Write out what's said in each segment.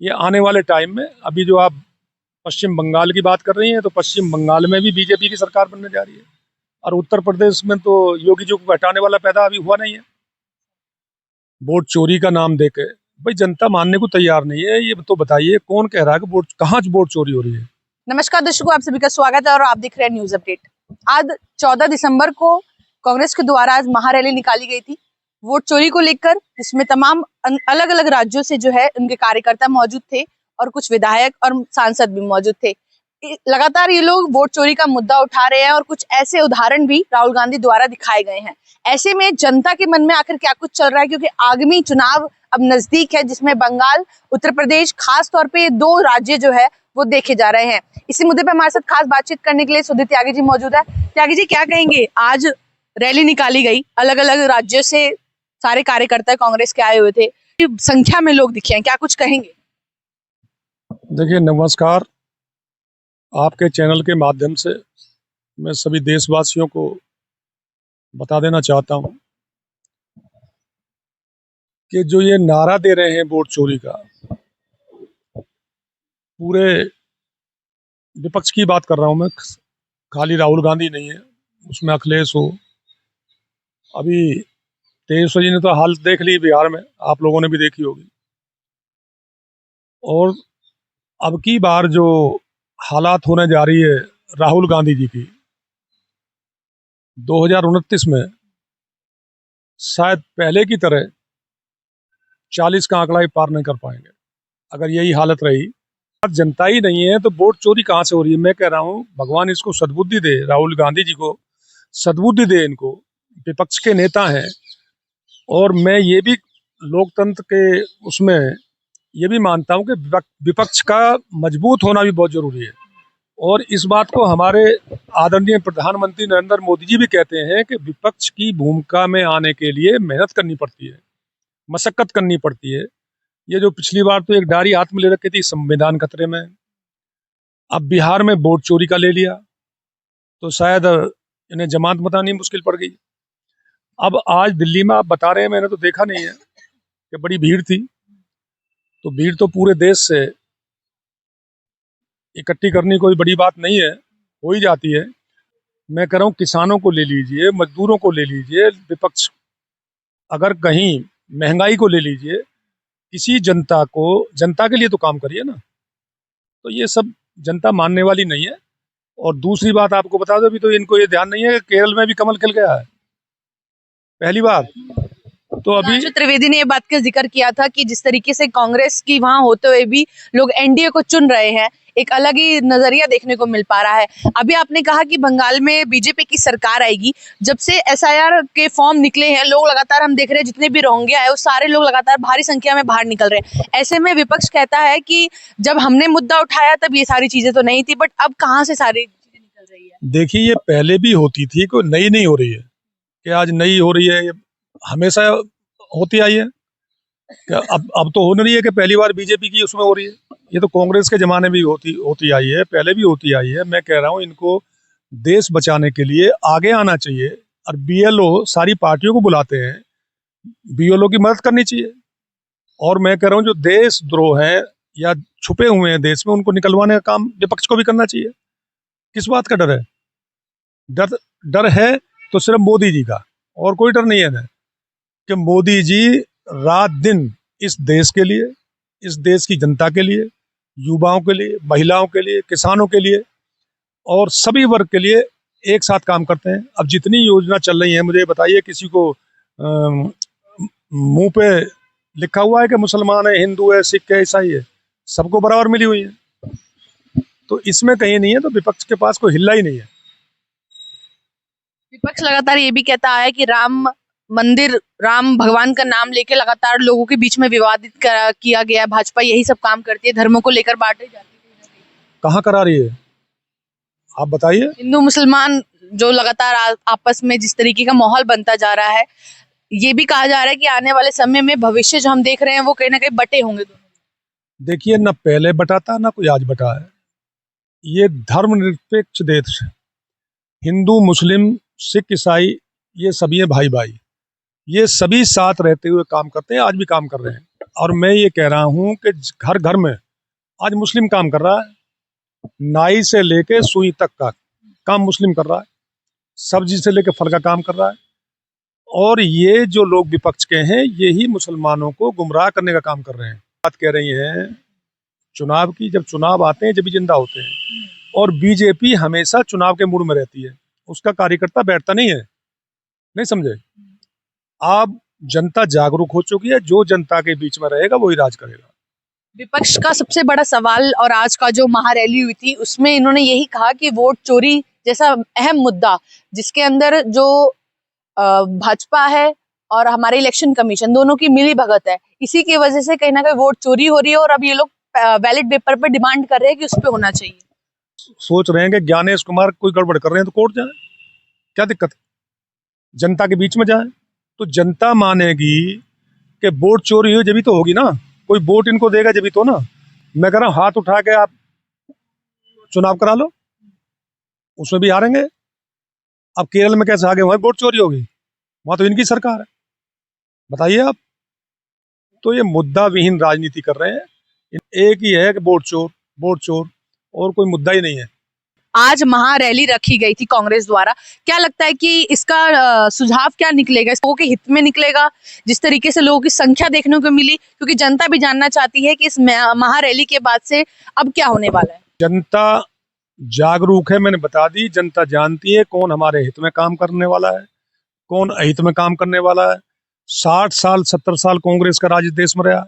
ये आने वाले टाइम में, अभी जो आप पश्चिम बंगाल की बात कर रही हैं, तो पश्चिम बंगाल में भी बीजेपी की सरकार बनने जा रही है, और उत्तर प्रदेश में तो योगी जी को हटाने वाला पैदा अभी हुआ नहीं है। वोट चोरी का नाम देके भाई जनता मानने को तैयार नहीं है। ये तो बताइए कौन कह रहा है कि वोट, कहाँ वोट चोरी हो रही है? नमस्कार दर्शकों, आप सभी का स्वागत है और आप देख रहे हैं न्यूज अपडेट। आज 14 दिसंबर को कांग्रेस के द्वारा आज महारैली निकाली गई थी वोट चोरी को लेकर, जिसमें तमाम अलग अलग राज्यों से जो है उनके कार्यकर्ता मौजूद थे और कुछ विधायक और सांसद भी मौजूद थे। लगातार ये लोग वोट चोरी का मुद्दा उठा रहे हैं और कुछ ऐसे उदाहरण भी राहुल गांधी द्वारा दिखाए गए हैं। ऐसे में जनता के मन में आखिर क्या कुछ चल रहा है, क्योंकि आगामी चुनाव अब नजदीक है, जिसमें बंगाल, उत्तर प्रदेश, खास तौर पे ये दो राज्य जो है वो देखे जा रहे हैं। इसी मुद्दे पर हमारे साथ खास बातचीत करने के लिए सुधीर त्यागी जी मौजूद है। त्यागी जी, क्या कहेंगे? आज रैली निकाली गई, अलग अलग राज्यों से सारे कार्यकर्ता कांग्रेस के आए हुए थे, संख्या में लोग दिखे हैं, क्या कुछ कहेंगे? देखिए, नमस्कार। आपके चैनल के माध्यम से मैं सभी देशवासियों को बता देना चाहता हूं कि जो ये नारा दे रहे हैं वोट चोरी का, पूरे विपक्ष की बात कर रहा हूं मैं, खाली राहुल गांधी नहीं है, उसमें अखिलेश हो, अभी तेजस्वी जी ने तो हालत देख ली बिहार में, आप लोगों ने भी देखी होगी। और अब की बार जो हालात होने जा रही है राहुल गांधी जी की, 2029 में शायद पहले की तरह 40 का आंकड़ा ही पार नहीं कर पाएंगे अगर यही हालत रही। जनता ही नहीं है तो वोट चोरी कहाँ से हो रही है? मैं कह रहा हूँ भगवान इसको सद्बुद्धि दे, राहुल गांधी जी को सद्बुद्धि दे। इनको विपक्ष के नेता हैं, और मैं ये भी लोकतंत्र के उसमें ये भी मानता हूँ कि विपक्ष का मजबूत होना भी बहुत जरूरी है। और इस बात को हमारे आदरणीय प्रधानमंत्री नरेंद्र मोदी जी भी कहते हैं कि विपक्ष की भूमिका में आने के लिए मेहनत करनी पड़ती है, मशक्कत करनी पड़ती है। ये जो पिछली बार तो एक डायरी हाथ में ले रखी थी, संविधान खतरे में, अब बिहार में वोट चोरी का ले लिया, तो शायद इन्हें जमानत बतानी मुश्किल पड़ गई। अब आज दिल्ली में आप बता रहे हैं, मैंने तो देखा नहीं है कि बड़ी भीड़ थी, तो भीड़ तो पूरे देश से इकट्ठी करनी कोई बड़ी बात नहीं है, हो ही जाती है। मैं कह रहा हूँ किसानों को ले लीजिए, मजदूरों को ले लीजिए, विपक्ष अगर कहीं महंगाई को ले लीजिए, किसी जनता को, जनता के लिए तो काम करिए ना। तो ये सब जनता मानने वाली नहीं है। और दूसरी बात आपको बता दो, अभी तो इनको ये ध्यान नहीं है कि केरल में भी कमल खिल गया है पहली बार। तो अभी राजू त्रिवेदी ने ये बात का जिक्र किया था कि जिस तरीके से कांग्रेस की वहां होते हुए भी लोग एनडीए को चुन रहे हैं, एक अलग ही नजरिया देखने को मिल पा रहा है। अभी आपने कहा कि बंगाल में बीजेपी की सरकार आएगी, जब से एसआईआर के फॉर्म निकले हैं, लोग लगातार, हम देख रहे हैं जितने भी रोहिंग्या है वो सारे लोग लगातार भारी संख्या में बाहर निकल रहे हैं। ऐसे में विपक्ष कहता है कि जब हमने मुद्दा उठाया तब ये सारी चीजें तो नहीं थी, बट अब कहाँ से सारी चीजें निकल रही है? देखिए, ये पहले भी होती थी, कोई नई नहीं हो रही है कि आज नई हो रही है, ये हमेशा होती आई है। क्या अब तो हो नहीं रही है कि पहली बार बीजेपी की उसमें हो रही है, ये तो कांग्रेस के जमाने में भी होती आई है, पहले भी होती आई है। मैं कह रहा हूँ इनको देश बचाने के लिए आगे आना चाहिए, और बीएलओ सारी पार्टियों को बुलाते हैं, बीएलओ की मदद करनी चाहिए। और मैं कह रहा हूँ जो देशद्रोह है या छुपे हुए हैं देश में, उनको निकलवाने का काम विपक्ष को भी करना चाहिए। किस बात का डर है? डर डर है तो सिर्फ मोदी जी का, और कोई डर नहीं है ना, कि मोदी जी रात दिन इस देश के लिए, इस देश की जनता के लिए, युवाओं के लिए, महिलाओं के लिए, किसानों के लिए और सभी वर्ग के लिए एक साथ काम करते हैं। अब जितनी योजना चल रही है, मुझे बताइए किसी को मुंह पे लिखा हुआ है कि मुसलमान है, हिंदू है, सिख है, ईसाई है, सबको बराबर मिली हुई है। तो इसमें कहीं नहीं है, तो विपक्ष के पास कोई हिल्ला ही नहीं है। विपक्ष लगातार ये भी कहता है कि राम मंदिर, राम भगवान का नाम लेके लगातार लोगों के बीच में विवादित किया गया है, भाजपा यही सब काम करती है, धर्मों को लेकर बांट जाती है। कहाँ करा रही है, आप बताइए? हिंदू मुसलमान जो लगातार आपस में जिस तरीके का माहौल बनता जा रहा है, ये भी कहा जा रहा है कि आने वाले समय में भविष्य जो हम देख रहे हैं वो कहीं ना कहीं बटे होंगे दोनों। देखिए, न पहले बटा था ना कोई आज बटा है। ये धर्मनिरपेक्ष देश, हिंदू, मुस्लिम, सिख, ईसाई, ये सभी है भाई भाई, ये सभी साथ रहते हुए काम करते हैं, आज भी काम कर रहे हैं। और मैं ये कह रहा हूं कि घर घर में आज मुस्लिम काम कर रहा है, नाई से लेके सुई तक का काम मुस्लिम कर रहा है, सब्जी से लेके फल का काम कर रहा है। और ये जो लोग विपक्ष के हैं यही मुसलमानों को गुमराह करने का काम कर रहे हैं। बात कह रही हैं चुनाव की, जब चुनाव आते हैं जब भी जिंदा होते हैं, और बीजेपी हमेशा चुनाव के मूड में रहती है, उसका कार्यकर्ता बैठता नहीं है, नहीं समझे। अब जनता जागरूक हो चुकी है, जो जनता के बीच में रहेगा वही राज करेगा। विपक्ष का सबसे बड़ा सवाल और आज का जो महारैली हुई थी उसमें इन्होंने यही कहा कि वोट चोरी जैसा अहम मुद्दा जिसके अंदर जो भाजपा है और हमारे इलेक्शन कमीशन दोनों की मिली भगत है, इसी की वजह से कहीं ना कहीं वोट चोरी हो रही है और अब ये लोग बैलेट पेपर पर डिमांड कर रहे हैं कि उस पे होना चाहिए। सोच रहे हैं कि ज्ञानेश कुमार कोई गड़बड़ कर रहे हैं तो कोर्ट जाए, क्या दिक्कत है? जनता के बीच में जाए तो जनता मानेगी कि वोट चोरी हुई जब तो होगी ना, कोई वोट इनको देगा जब तो ना। मैं कह रहा हूं हाथ उठा के आप चुनाव करा लो, उसमें भी हारेंगे। अब केरल में कैसे आगे वहां वोट चोरी होगी, वहां तो इनकी सरकार है, बताइए आप। तो ये मुद्दा विहीन राजनीति कर रहे हैं। एक ही है कि वोट चोर वोट चोर, और कोई मुद्दा ही नहीं है। आज महारैली रखी गई थी कांग्रेस द्वारा, क्या लगता है कि इसका सुझाव क्या निकलेगा, लोगों के हित में निकलेगा? जिस तरीके से लोगों की संख्या देखने को मिली, क्योंकि जनता भी जानना चाहती है कि इस महारैली के बाद से अब क्या होने वाला है। जनता जागरूक है, मैंने बता दी। जनता जानती है कौन हमारे हित में काम करने वाला है, कौन अहित में काम करने वाला है। 60 साल 70 साल कांग्रेस का राज देश में रहा,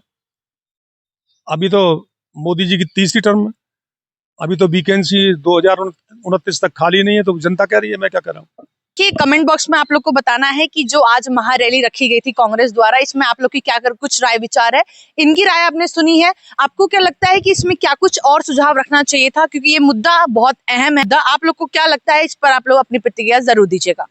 अभी तो मोदी जी की तीसरी टर्म है, अभी तो वैकेंसी 2029 तक खाली नहीं है, तो जनता कह रही है, मैं क्या कह रहा हूँ। कि कमेंट बॉक्स में आप लोग को बताना है कि जो आज महारैली रखी गई थी कांग्रेस द्वारा, इसमें आप लोग की क्या कुछ राय विचार है। इनकी राय आपने सुनी है, आपको क्या लगता है कि इसमें क्या कुछ और सुझाव रखना चाहिए था, क्योंकि ये मुद्दा बहुत अहम है। आप लोग को क्या लगता है, इस पर आप लोग अपनी प्रतिक्रिया जरूर दीजिएगा।